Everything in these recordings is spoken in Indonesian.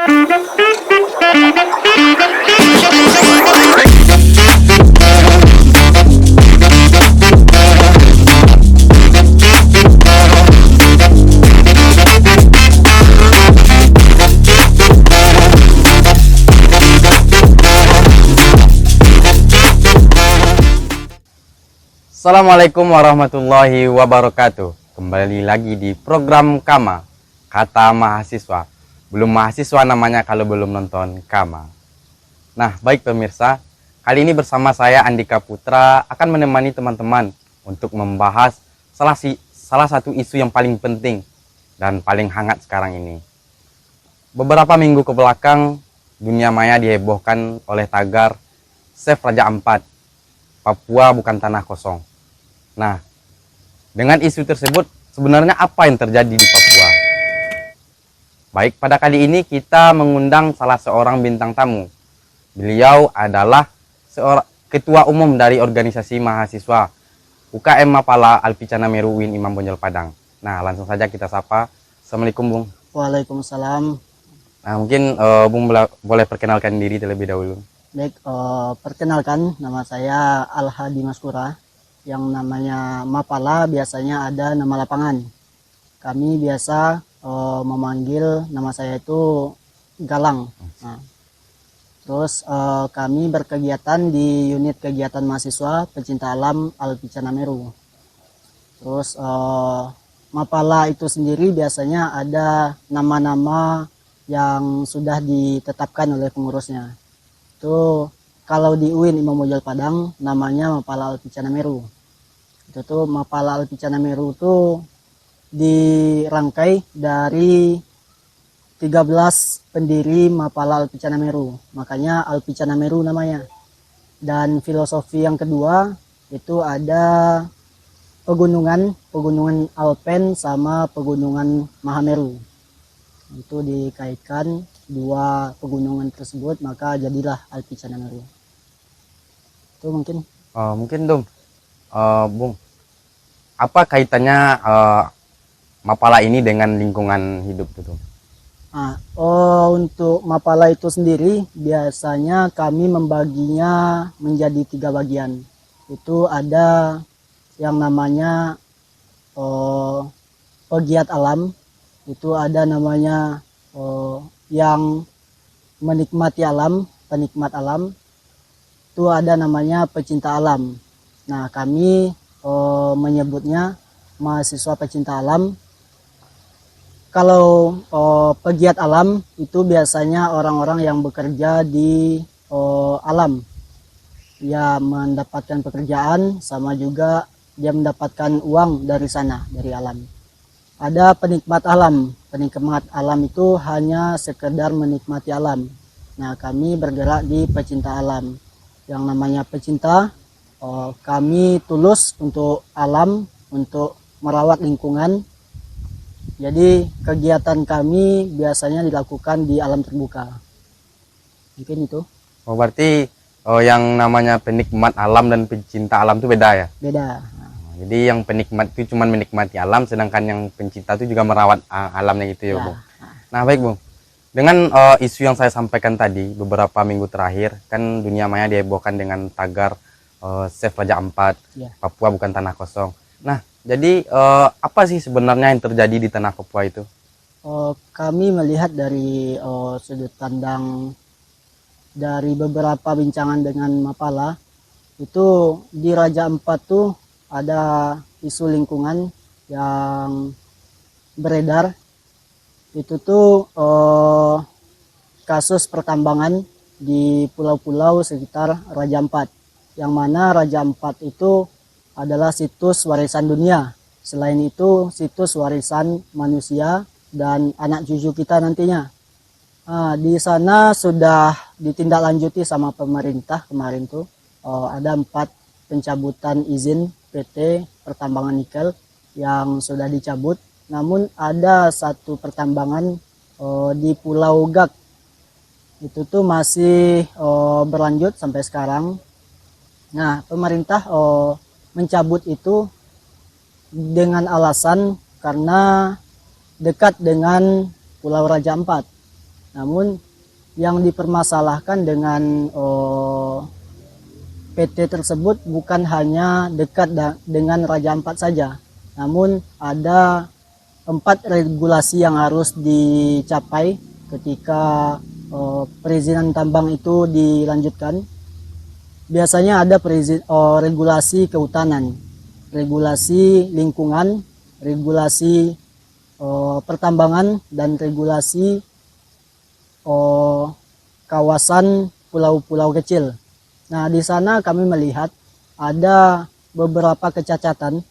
Assalamualaikum warahmatullahi wabarakatuh. Kembali lagi di program Kama, Kata Mahasiswa. Belum mahasiswa namanya kalau belum nonton Kama. Nah, baik pemirsa, kali ini bersama saya Andika Putra akan menemani teman-teman untuk membahas salah satu isu yang paling penting dan paling hangat sekarang ini. Beberapa minggu ke belakang, dunia maya dihebohkan oleh tagar Save Raja Ampat, Papua bukan tanah kosong. Nah, dengan isu tersebut sebenarnya apa yang terjadi di Papua? Baik, pada kali ini kita mengundang salah seorang bintang tamu. Beliau adalah ketua umum dari organisasi mahasiswa UKM Mapala Alpicana Meru UIN Imam Bonjol Padang. Nah, langsung saja kita sapa. Assalamualaikum, Bung. Waalaikumsalam. Nah, mungkin Bung boleh perkenalkan diri terlebih dahulu. Baik, perkenalkan nama saya Al-Hadi Maskura. Yang namanya Mapala biasanya ada nama lapangan. Kami biasa memanggil nama saya itu Galang. Nah, terus kami berkegiatan di unit kegiatan mahasiswa pecinta alam Alpicana Meru. Terus Mapala itu sendiri biasanya ada nama-nama yang sudah ditetapkan oleh pengurusnya. Itu kalau di UIN Imam Bonjol Padang namanya Mapala Alpicana Meru. Itu tuh Mapala Alpicana Meru tuh dirangkai dari 13 pendiri Mapala Alpicana Meru. Makanya Alpicana Meru namanya. Dan filosofi yang kedua itu ada pegunungan Alpen sama pegunungan Mahameru. Itu dikaitkan dua pegunungan tersebut, maka jadilah Alpicana Meru. Itu mungkin. Mungkin dong, Bung, apa kaitannya Mapala ini dengan lingkungan hidup itu? Untuk Mapala itu sendiri biasanya kami membaginya menjadi 3 bagian. Itu ada yang namanya pegiat alam, itu ada namanya yang menikmati alam, penikmat alam, itu ada namanya pecinta alam. Nah, kami menyebutnya mahasiswa pecinta alam. Kalau pegiat alam itu biasanya orang-orang yang bekerja di alam. Dia mendapatkan pekerjaan sama juga dia mendapatkan uang dari sana, dari alam. Ada penikmat alam. Penikmat alam itu hanya sekedar menikmati alam. Nah, kami bergerak di pecinta alam. Yang namanya pecinta, kami tulus untuk alam, untuk merawat lingkungan. Jadi kegiatan kami biasanya dilakukan di alam terbuka. Mungkin itu. Berarti yang namanya penikmat alam dan pecinta alam itu beda ya? Beda. Jadi yang penikmat itu cuma menikmati alam, sedangkan yang pencinta itu juga merawat alamnya gitu ya, Bung. Nah, baik, Bung. Dengan isu yang saya sampaikan tadi, beberapa minggu terakhir, kan dunia maya dihebohkan dengan tagar Save Raja Ampat, Papua bukan tanah kosong. Nah, jadi apa sih sebenarnya yang terjadi di tanah Papua itu? Kami melihat dari sudut pandang dari beberapa bincangan dengan Mapala, itu di Raja Ampat tuh ada isu lingkungan yang beredar. Itu tuh kasus pertambangan di pulau-pulau sekitar Raja Ampat, yang mana Raja Ampat itu adalah situs warisan dunia. Selain itu situs warisan manusia dan anak cucu kita nantinya. Di sana sudah ditindaklanjuti sama pemerintah kemarin tuh, ada 4 pencabutan izin PT pertambangan nikel yang sudah dicabut. Namun ada 1 pertambangan di Pulau Gak, itu tuh masih berlanjut sampai sekarang. Nah, pemerintah mencabut itu dengan alasan karena dekat dengan Pulau Raja Ampat. Namun yang dipermasalahkan dengan PT tersebut bukan hanya dekat dengan Raja Ampat saja, namun ada 4 regulasi yang harus dicapai ketika perizinan tambang itu dilanjutkan. Biasanya ada regulasi kehutanan, regulasi lingkungan, regulasi pertambangan, dan regulasi kawasan pulau-pulau kecil. Nah, di sana kami melihat ada beberapa kecacatan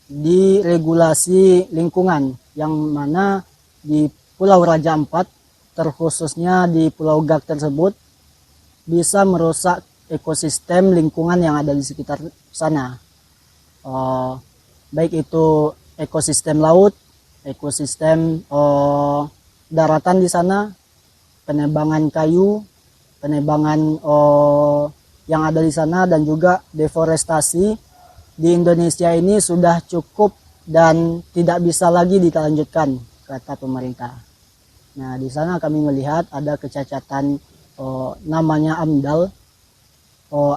di regulasi lingkungan, yang mana di Pulau Raja Ampat, terkhususnya di Pulau Gak tersebut, bisa merusak ekosistem lingkungan yang ada di sekitar sana. Baik itu ekosistem laut, ekosistem daratan di sana, penebangan kayu, penebangan yang ada di sana, dan juga deforestasi di Indonesia ini sudah cukup dan tidak bisa lagi dilanjutkan, kata pemerintah. Nah, di sana kami melihat ada kecacatan namanya AMDAL,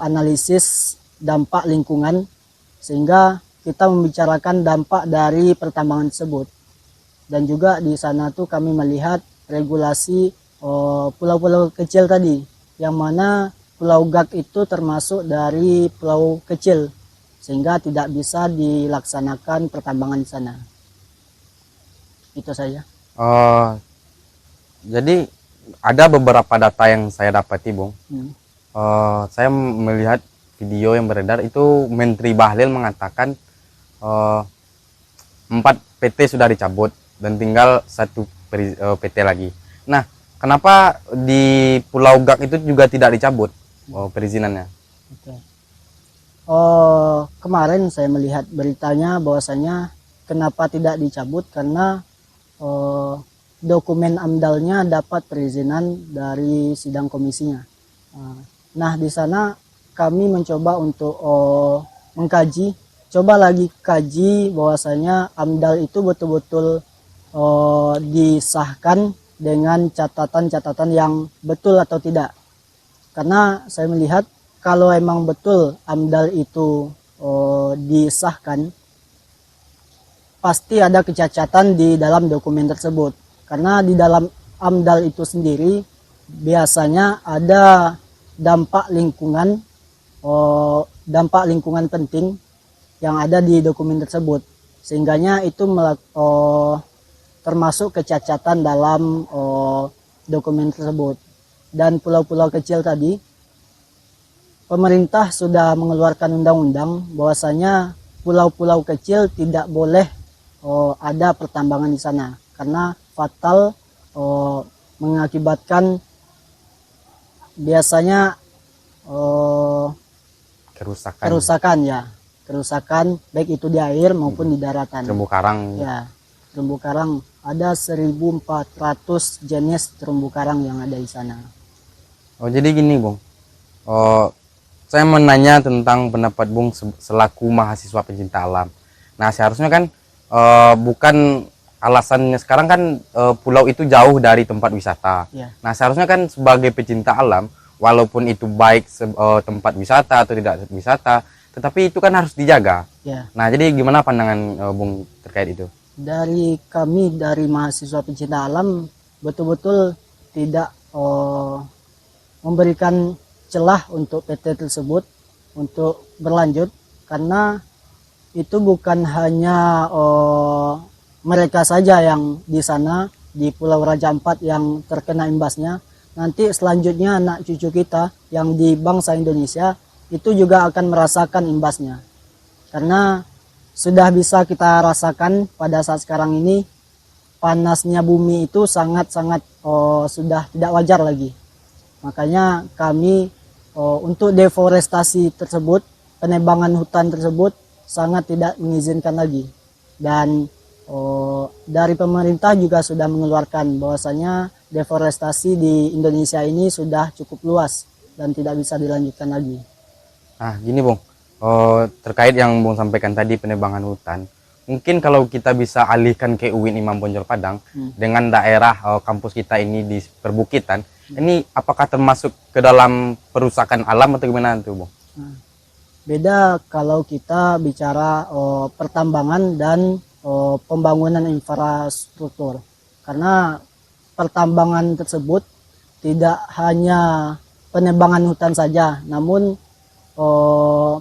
analisis dampak lingkungan, sehingga kita membicarakan dampak dari pertambangan tersebut. Dan juga di sana tuh kami melihat regulasi pulau-pulau kecil tadi, yang mana Pulau Gak itu termasuk dari pulau kecil, sehingga tidak bisa dilaksanakan pertambangan di sana. Itu saja. Jadi ada beberapa data yang saya dapati, Bung. Saya melihat video yang beredar itu Menteri Bahlil mengatakan 4 PT sudah dicabut dan tinggal 1 PT lagi. Nah, kenapa di Pulau Gak itu juga tidak dicabut perizinannya? Kemarin saya melihat beritanya bahwasanya kenapa tidak dicabut, karena dokumen AMDAL-nya dapat perizinan dari sidang komisinya. Nah, di sana kami mencoba untuk mengkaji, coba lagi kaji bahwasanya AMDAL itu betul-betul disahkan dengan catatan-catatan yang betul atau tidak. Karena saya melihat kalau emang betul AMDAL itu disahkan, pasti ada kecacatan di dalam dokumen tersebut. Karena di dalam AMDAL itu sendiri biasanya ada dampak lingkungan penting yang ada di dokumen tersebut, sehingganya itu termasuk kecacatan dalam dokumen tersebut. Dan pulau-pulau kecil tadi, pemerintah sudah mengeluarkan undang-undang bahwasanya pulau-pulau kecil tidak boleh ada pertambangan di sana, karena fatal, mengakibatkan biasanya kerusakan baik itu di air maupun di daratan. Terumbu karang. Ya, terumbu karang ada 1.400 jenis terumbu karang yang ada di sana. Jadi gini, Bung. Saya menanya tentang pendapat Bung selaku mahasiswa pecinta alam. Nah, seharusnya kan bukan alasannya sekarang kan pulau itu jauh dari tempat wisata. Ya. Nah, seharusnya kan sebagai pecinta alam, walaupun itu baik tempat wisata atau tidak wisata, tetapi itu kan harus dijaga. Ya. Nah, jadi gimana pandangan Bung terkait itu? Dari kami, dari mahasiswa pecinta alam, betul-betul tidak memberikan celah untuk PT tersebut untuk berlanjut, karena itu bukan hanya mereka saja yang di sana di Pulau Raja Ampat yang terkena imbasnya. Nanti selanjutnya anak cucu kita yang di bangsa Indonesia itu juga akan merasakan imbasnya, karena sudah bisa kita rasakan pada saat sekarang ini panasnya bumi itu sangat-sangat sudah tidak wajar lagi. Makanya kami untuk deforestasi tersebut, penebangan hutan tersebut sangat tidak mengizinkan lagi. Dan dari pemerintah juga sudah mengeluarkan bahwasanya deforestasi di Indonesia ini sudah cukup luas dan tidak bisa dilanjutkan lagi. Nah, gini, Bung. Terkait yang Bung sampaikan tadi, penebangan hutan, mungkin kalau kita bisa alihkan ke UIN Imam Bonjol Padang dengan daerah kampus kita ini di perbukitan, ini apakah termasuk ke dalam perusakan alam atau gimana tuh, Bung? Beda kalau kita bicara pertambangan dan pembangunan infrastruktur. Karena pertambangan tersebut tidak hanya penebangan hutan saja, namun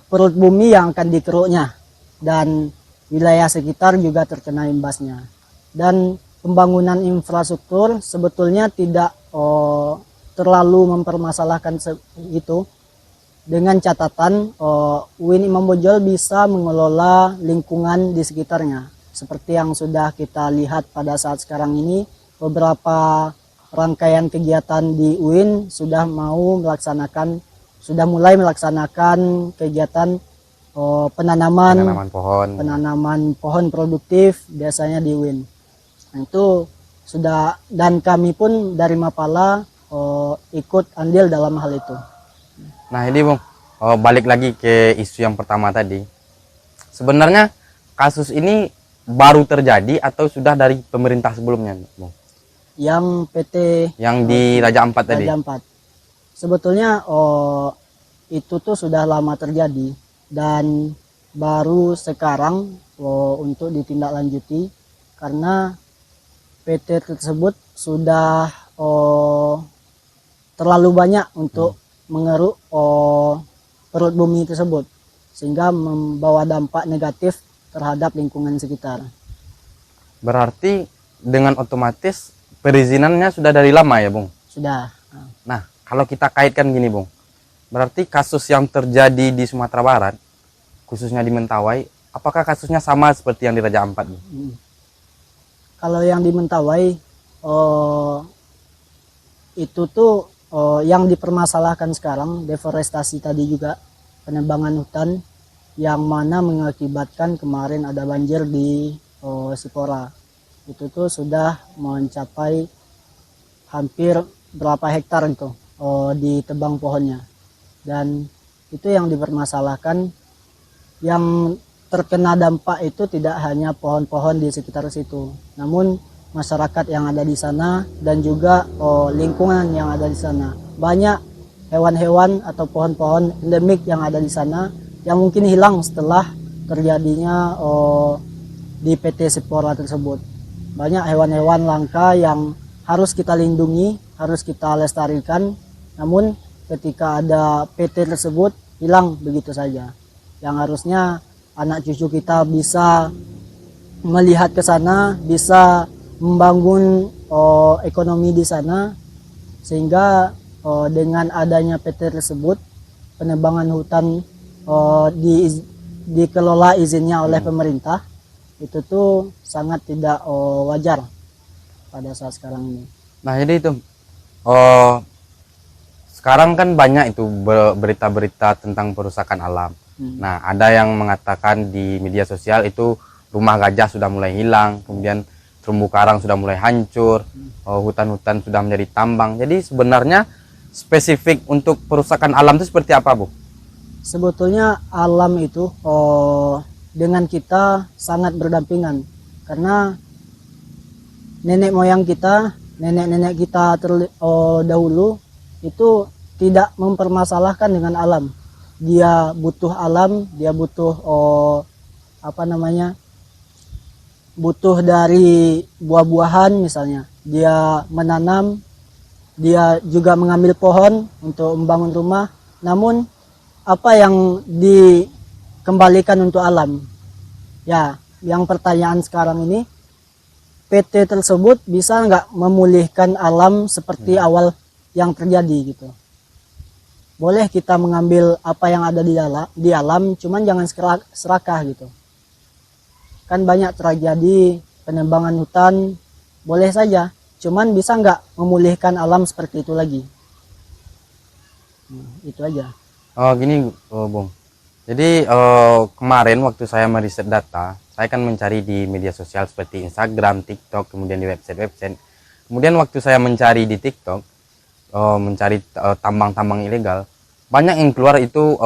perut bumi yang akan dikeruknya dan wilayah sekitar juga terkena imbasnya. Dan pembangunan infrastruktur sebetulnya tidak terlalu mempermasalahkan itu, dengan catatan UIN Imam Bonjol bisa mengelola lingkungan di sekitarnya. Seperti yang sudah kita lihat pada saat sekarang ini, beberapa rangkaian kegiatan di UIN sudah mulai melaksanakan kegiatan penanaman pohon produktif biasanya di UIN. Nah, itu sudah, dan kami pun dari Mapala ikut andil dalam hal itu. Nah ini Bung, balik lagi ke isu yang pertama tadi. Sebenarnya kasus ini baru terjadi atau sudah dari pemerintah sebelumnya, Bung? Yang PT yang di Raja Ampat tadi. Raja Ampat. Sebetulnya itu tuh sudah lama terjadi dan baru sekarang untuk ditindaklanjuti karena PT tersebut sudah terlalu banyak untuk mengeruk perut bumi tersebut sehingga membawa dampak negatif terhadap lingkungan sekitar. Berarti dengan otomatis perizinannya sudah dari lama ya, Bung? Sudah. Nah, kalau kita kaitkan gini, Bung. Berarti kasus yang terjadi di Sumatera Barat, khususnya di Mentawai, apakah kasusnya sama seperti yang di Raja Ampat? Kalau yang di Mentawai, itu tuh yang dipermasalahkan sekarang, deforestasi tadi juga, penebangan hutan, yang mana mengakibatkan kemarin ada banjir di Sipora. Itu tuh sudah mencapai hampir berapa hektar itu ditebang pohonnya. Dan itu yang dipermasalahkan, yang terkena dampak itu tidak hanya pohon-pohon di sekitar situ, namun masyarakat yang ada di sana dan juga lingkungan yang ada di sana. Banyak hewan-hewan atau pohon-pohon endemik yang ada di sana yang mungkin hilang setelah terjadinya di PT Sipora tersebut. Banyak hewan-hewan langka yang harus kita lindungi, harus kita lestarikan, namun ketika ada PT tersebut hilang begitu saja. Yang harusnya anak cucu kita bisa melihat ke sana, bisa membangun ekonomi di sana, sehingga dengan adanya PT tersebut, penebangan hutan dikelola izinnya oleh pemerintah, itu tuh sangat tidak wajar pada saat sekarang ini. Nah jadi itu sekarang kan banyak itu berita-berita tentang perusakan alam. Nah ada yang mengatakan di media sosial itu rumah gajah sudah mulai hilang, kemudian terumbu karang sudah mulai hancur, hutan-hutan sudah menjadi tambang. Jadi sebenarnya spesifik untuk perusakan alam itu seperti apa, Bu? Sebetulnya alam itu dengan kita sangat berdampingan, karena nenek moyang kita, nenek-nenek kita dahulu itu tidak mempermasalahkan dengan alam. Dia butuh alam, dia butuh butuh dari buah-buahan misalnya. Dia menanam, dia juga mengambil pohon untuk membangun rumah. Namun apa yang dikembalikan untuk alam? Ya, yang pertanyaan sekarang ini, PT tersebut bisa nggak memulihkan alam seperti awal yang terjadi gitu. Boleh kita mengambil apa yang ada di alam, cuman jangan serakah gitu. Kan banyak tragedi penebangan hutan, boleh saja, cuman bisa nggak memulihkan alam seperti itu lagi. Itu aja. Oh gini, Bung. Jadi kemarin waktu saya meriset data, saya kan mencari di media sosial seperti Instagram, TikTok, kemudian di website-website. Kemudian waktu saya mencari di TikTok, mencari tambang-tambang ilegal, banyak yang keluar itu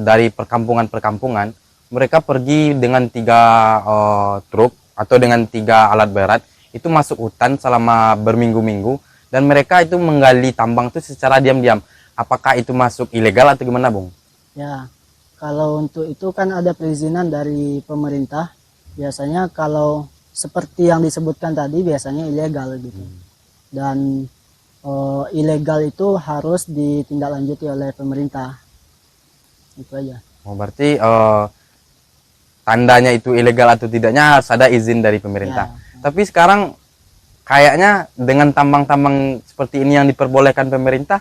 dari perkampungan-perkampungan mereka pergi dengan 3 truk atau dengan 3 alat berat, itu masuk hutan selama berminggu-minggu, dan mereka itu menggali tambang itu secara diam-diam. Apakah itu masuk ilegal atau gimana, Bung? Ya, kalau untuk itu kan ada perizinan dari pemerintah. Biasanya kalau seperti yang disebutkan tadi biasanya ilegal gitu. Dan ilegal itu harus ditindaklanjuti oleh pemerintah. Itu aja. Oh, berarti tandanya itu ilegal atau tidaknya harus ada izin dari pemerintah. Ya. Tapi sekarang kayaknya dengan tambang-tambang seperti ini yang diperbolehkan pemerintah,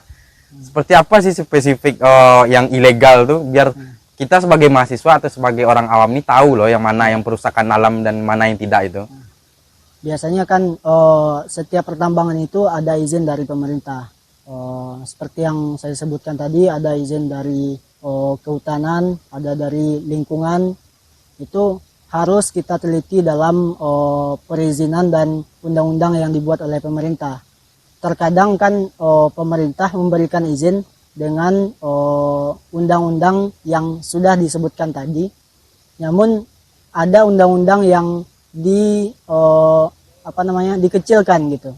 seperti apa sih spesifik yang ilegal tuh, biar kita sebagai mahasiswa atau sebagai orang awam ini tahu loh yang mana yang perusakan alam dan mana yang tidak itu. Biasanya kan setiap pertambangan itu ada izin dari pemerintah. Seperti yang saya sebutkan tadi, ada izin dari kehutanan, ada dari lingkungan. Itu harus kita teliti dalam perizinan dan undang-undang yang dibuat oleh pemerintah. Terkadang kan pemerintah memberikan izin dengan undang-undang yang sudah disebutkan tadi. Namun ada undang-undang yang dikecilkan gitu.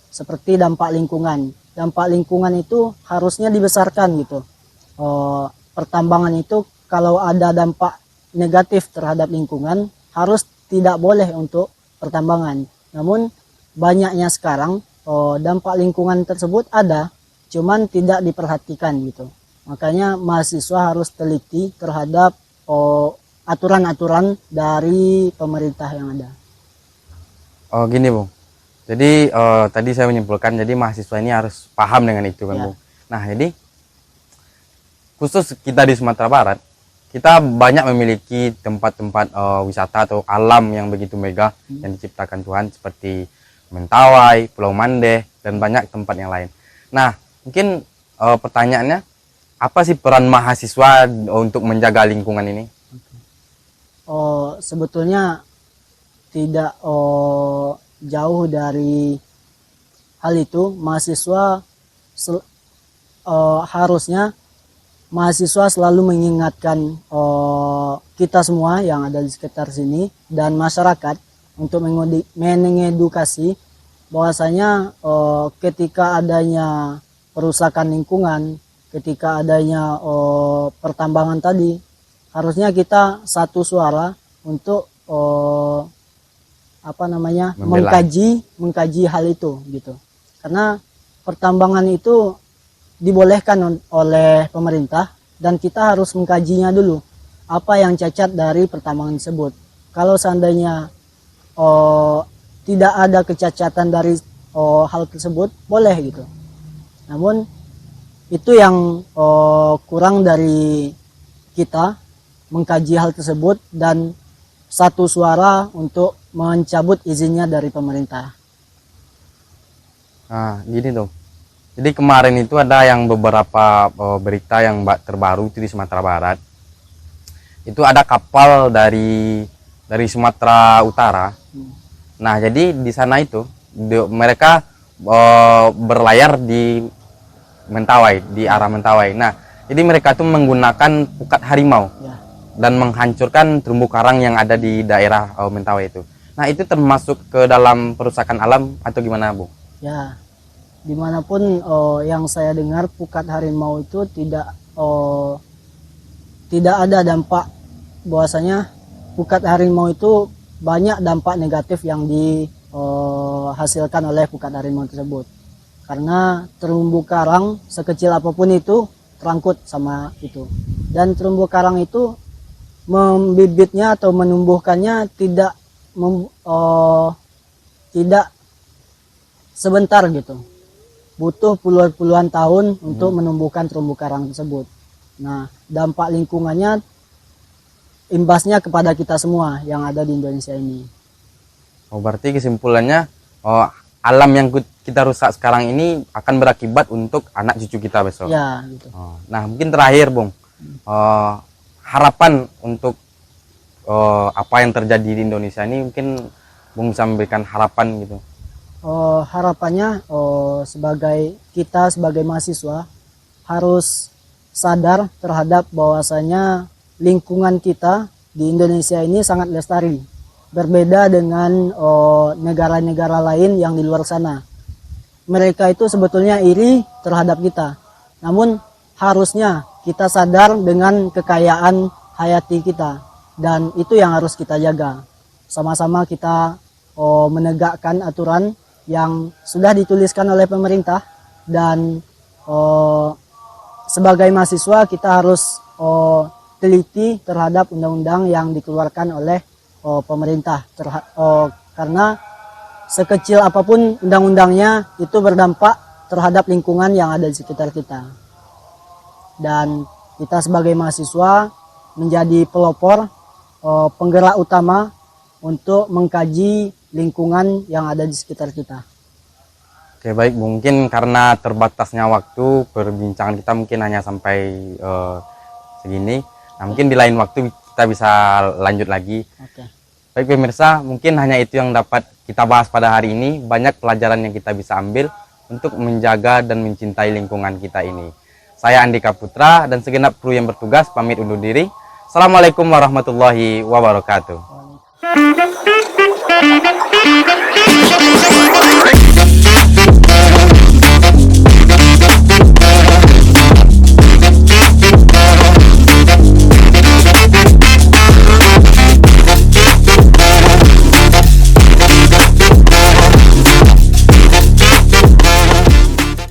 Seperti dampak lingkungan. Dampak lingkungan itu harusnya dibesarkan gitu. Pertambangan itu kalau ada dampak negatif terhadap lingkungan harus tidak boleh untuk pertambangan. Namun banyaknya sekarang dampak lingkungan tersebut ada, cuman tidak diperhatikan gitu. Makanya mahasiswa harus teliti terhadap aturan-aturan dari pemerintah yang ada. Oh gini, Bung. Jadi tadi saya menyimpulkan, jadi mahasiswa ini harus paham dengan itu kan, Ya. Bung. Nah, jadi khusus kita di Sumatera Barat, kita banyak memiliki tempat-tempat wisata atau alam yang begitu megah yang diciptakan Tuhan, seperti Mentawai, Pulau Mandeh, dan banyak tempat yang lain. Nah, mungkin pertanyaannya, apa sih peran mahasiswa untuk menjaga lingkungan ini? Sebetulnya tidak jauh dari hal itu. Mahasiswa harusnya mahasiswa selalu mengingatkan kita semua yang ada di sekitar sini dan masyarakat untuk mengedukasi bahwasanya ketika adanya perusakan lingkungan, ketika adanya pertambangan tadi, harusnya kita satu suara untuk mengkaji hal itu gitu. Karena pertambangan itu dibolehkan oleh pemerintah dan kita harus mengkajinya dulu apa yang cacat dari pertambangan tersebut. Kalau seandainya tidak ada kecacatan dari hal tersebut, boleh gitu. Namun itu yang kurang dari kita, mengkaji hal tersebut dan satu suara untuk mencabut izinnya dari pemerintah. Nah, gini tuh. Jadi kemarin itu ada yang beberapa berita yang terbaru itu di Sumatera Barat. Itu ada kapal dari Sumatera Utara. Nah, jadi di sana itu mereka berlayar di Mentawai, di arah Mentawai. Nah, jadi mereka tuh menggunakan pukat harimau dan menghancurkan terumbu karang yang ada di daerah Mentawai itu. Nah, itu termasuk ke dalam perusakan alam atau gimana, Bu? Ya, dimanapun yang saya dengar pukat harimau itu tidak ada dampak, bahwasanya pukat harimau itu banyak dampak negatif yang dihasilkan oleh pukat harimau tersebut. Karena terumbu karang sekecil apapun itu terangkut sama itu. Dan terumbu karang itu membibitnya atau menumbuhkannya tidak sebentar gitu. Butuh puluhan tahun untuk menumbuhkan terumbu karang tersebut. Nah, dampak lingkungannya imbasnya kepada kita semua yang ada di Indonesia ini. Oh, berarti kesimpulannya alam yang kita rusak sekarang ini akan berakibat untuk anak cucu kita besok. Ya, gitu. Nah, mungkin terakhir, Bung, harapan untuk apa yang terjadi di Indonesia ini, mungkin Bung bisa memberikan harapan gitu. Harapannya sebagai mahasiswa harus sadar terhadap bahwasanya lingkungan kita di Indonesia ini sangat lestari. Berbeda dengan negara-negara lain yang di luar sana. Mereka itu sebetulnya iri terhadap kita. Namun harusnya kita sadar dengan kekayaan hayati kita. Dan itu yang harus kita jaga. Sama-sama kita menegakkan aturan yang sudah dituliskan oleh pemerintah. Dan sebagai mahasiswa kita harus teliti terhadap undang-undang yang dikeluarkan oleh pemerintah. Karena sekecil apapun undang-undangnya itu berdampak terhadap lingkungan yang ada di sekitar kita. Dan kita sebagai mahasiswa menjadi pelopor, penggerak utama untuk mengkaji lingkungan yang ada di sekitar kita. Oke, baik, mungkin karena terbatasnya waktu perbincangan kita mungkin hanya sampai segini. Nah, mungkin di lain waktu kita bisa lanjut lagi. Oke. Baik pemirsa, mungkin hanya itu yang dapat kita bahas pada hari ini. Banyak pelajaran yang kita bisa ambil untuk menjaga dan mencintai lingkungan kita ini. Saya Andika Putra dan segenap kru yang bertugas pamit undur diri. Assalamualaikum warahmatullahi wabarakatuh.